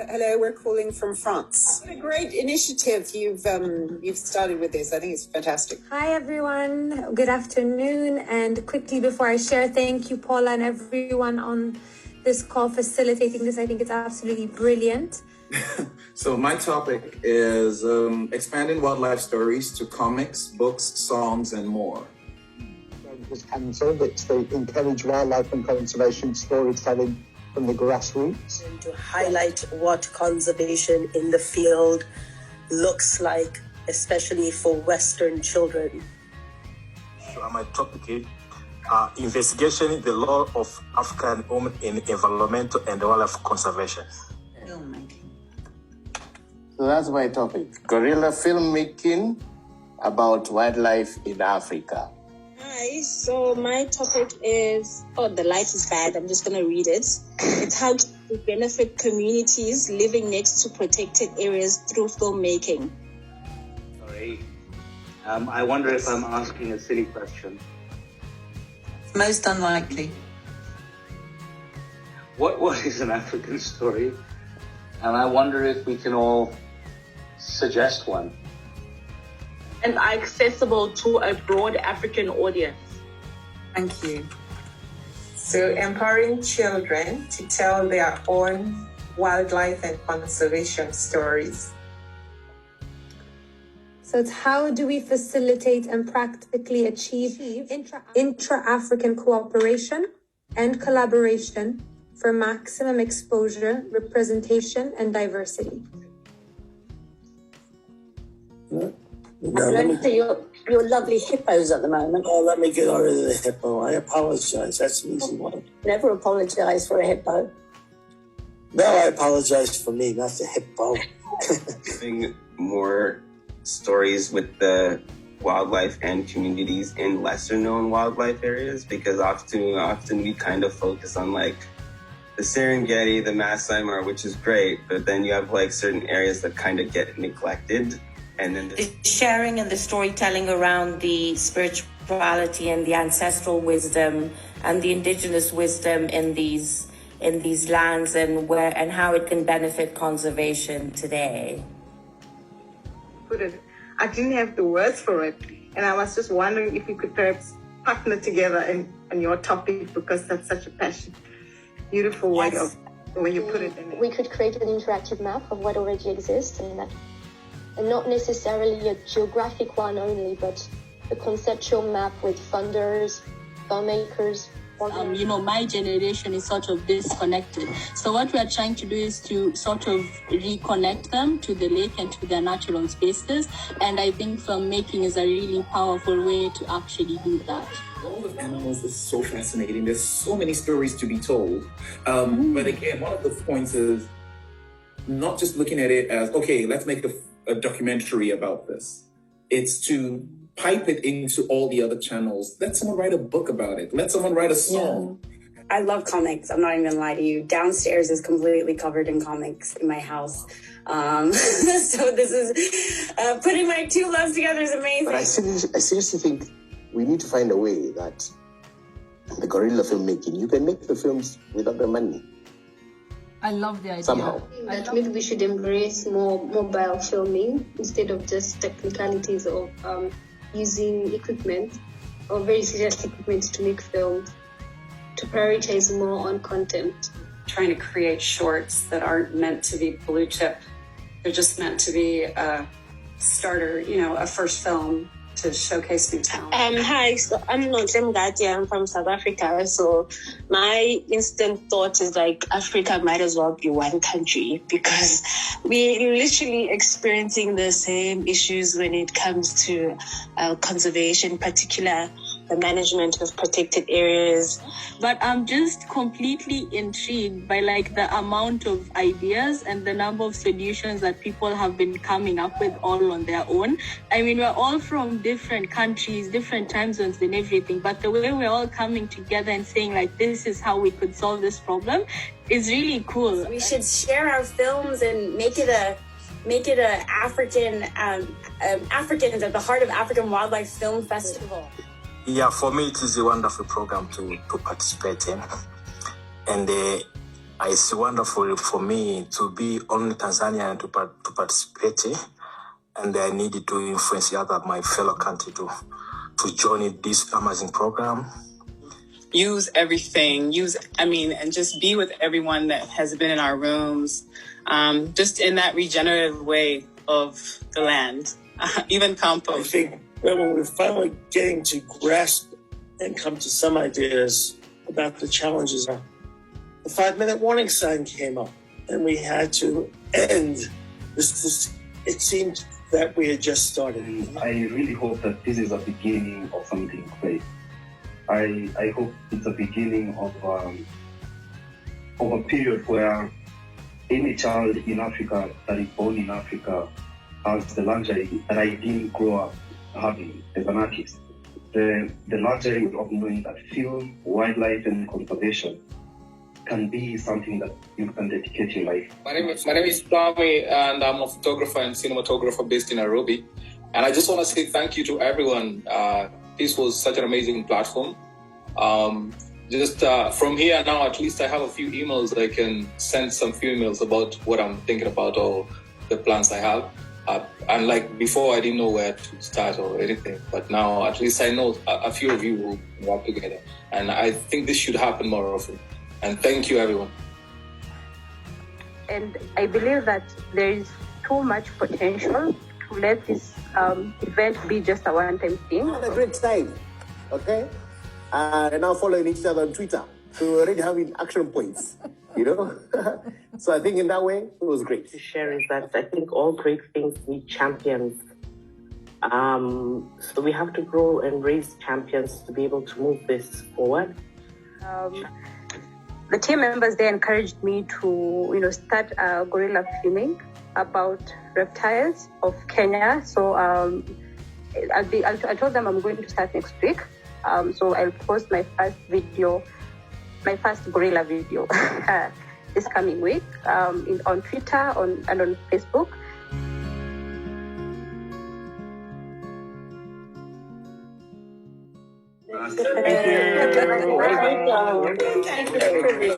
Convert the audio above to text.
Hello, we're calling from France. What a great initiative you've started with this. I think it's fantastic. Hi, everyone. Good afternoon. And quickly before I share, thank you, Paula, and everyone on this call facilitating this. I think it's absolutely brilliant. So my topic is expanding wildlife stories to comics, books, songs, and more. It was cancelled. It's to encourage wildlife and conservation storytelling from the grassroots. And to highlight what conservation in the field looks like, especially for Western children. So my topic is investigation the law of African women in environmental and wildlife conservation. Filmmaking. So that's my topic. Guerrilla filmmaking about wildlife in Africa. Hi, so my topic is, the light is bad, I'm just going to read it. It's how to benefit communities living next to protected areas through filmmaking. Sorry, I wonder if I'm asking a silly question. Most unlikely. What is an African story? And I wonder if we can all suggest one. And are accessible to a broad African audience. Thank you. So empowering children to tell their own wildlife and conservation stories. So it's how do we facilitate and practically achieve intra-African cooperation and collaboration for maximum exposure, representation, and diversity. Your lovely hippos at the moment. Oh, let me get rid of the hippo. I apologize. That's an easy one. Never apologize for a hippo. No, I apologize for me, not the hippo. Having more stories with the wildlife and communities in lesser known wildlife areas, because often we kind of focus on like the Serengeti, the Masai Mara, which is great, but then you have like certain areas that kind of get neglected. And then the sharing and the storytelling around the spirituality and the ancestral wisdom and the indigenous wisdom in these lands and how it can benefit conservation today. I didn't have the words for it, and I was just wondering if we could perhaps partner together on your topic, because that's such a passion. Beautiful way of the way you put it in it. We could create an interactive map of what already exists, and not necessarily a geographic one only, but a conceptual map with funders, filmmakers. My generation is sort of disconnected. So what we are trying to do is to sort of reconnect them to the lake and to their natural spaces. And I think filmmaking is a really powerful way to actually do that. All of animals is so fascinating. There's so many stories to be told. But again, one of the points is not just looking at it as, okay, let's make a documentary about this. It's to pipe it into all the other channels. Let someone write a book about it. Let someone write a song. Yeah. I love comics. I'm not even gonna lie to you. Downstairs is completely covered in comics in my house. So this is putting my two loves together is amazing. But I seriously think we need to find a way that the guerrilla filmmaking, you can make the films without the money. I love the idea. Somehow. That maybe we should embrace more mobile filming instead of just technicalities of using equipment or very serious equipment to make films, to prioritize more on content. Trying to create shorts that aren't meant to be blue chip. They're just meant to be a starter, a first film to showcase new talent. Hi, so I'm Nojem Gati. I'm from South Africa. So my instant thought is like Africa might as well be one country, because we're literally experiencing the same issues when it comes to conservation, particular the management of protected areas. But I'm just completely intrigued by the amount of ideas and the number of solutions that people have been coming up with all on their own. I mean, we're all from different countries, different time zones and everything, but the way we're all coming together and saying this is how we could solve this problem is really cool. We should share our films and make it a Africans at the heart of African Wildlife Film Festival. Yeah, for me, it is a wonderful program to participate in. And It's wonderful for me to be on Tanzania and to participate, and I needed to influence my fellow country to join this amazing program. Use everything, and just be with everyone that has been in our rooms, just in that regenerative way of the land, even compost. I think when we're finally getting to grasp and come to some ideas about the challenges, the 5-minute warning sign came up and we had to end this. It seemed that we had just started. I really hope that this is a beginning of something great. I hope it's a beginning of a period where any child in Africa that is born in Africa has the luxury that I didn't grow up having as an artist. The luxury of knowing that film, wildlife, and conservation can be something that you can dedicate your life. My name is Kwame, and I'm a photographer and cinematographer based in Nairobi. And I just want to say thank you to everyone. This was such an amazing platform. From here now, at least I have a few emails. I can send some few emails about what I'm thinking about or the plans I have. And like before, I didn't know where to start or anything. But now at least I know a few of you will work together. And I think this should happen more often. And thank you, everyone. And I believe that there is too much potential to let this event be just a one-time thing. Had a great time, okay? And now following each other on Twitter. So we're already having action points, So I think in that way, it was great. To share is that I think all great things need champions. So we have to grow and raise champions to be able to move this forward. The team members, they encouraged me to, start guerrilla filming about reptiles of Kenya. So I told them I'm going to start next week. So I'll post my first gorilla video this coming week on Twitter and on Facebook. Thank you.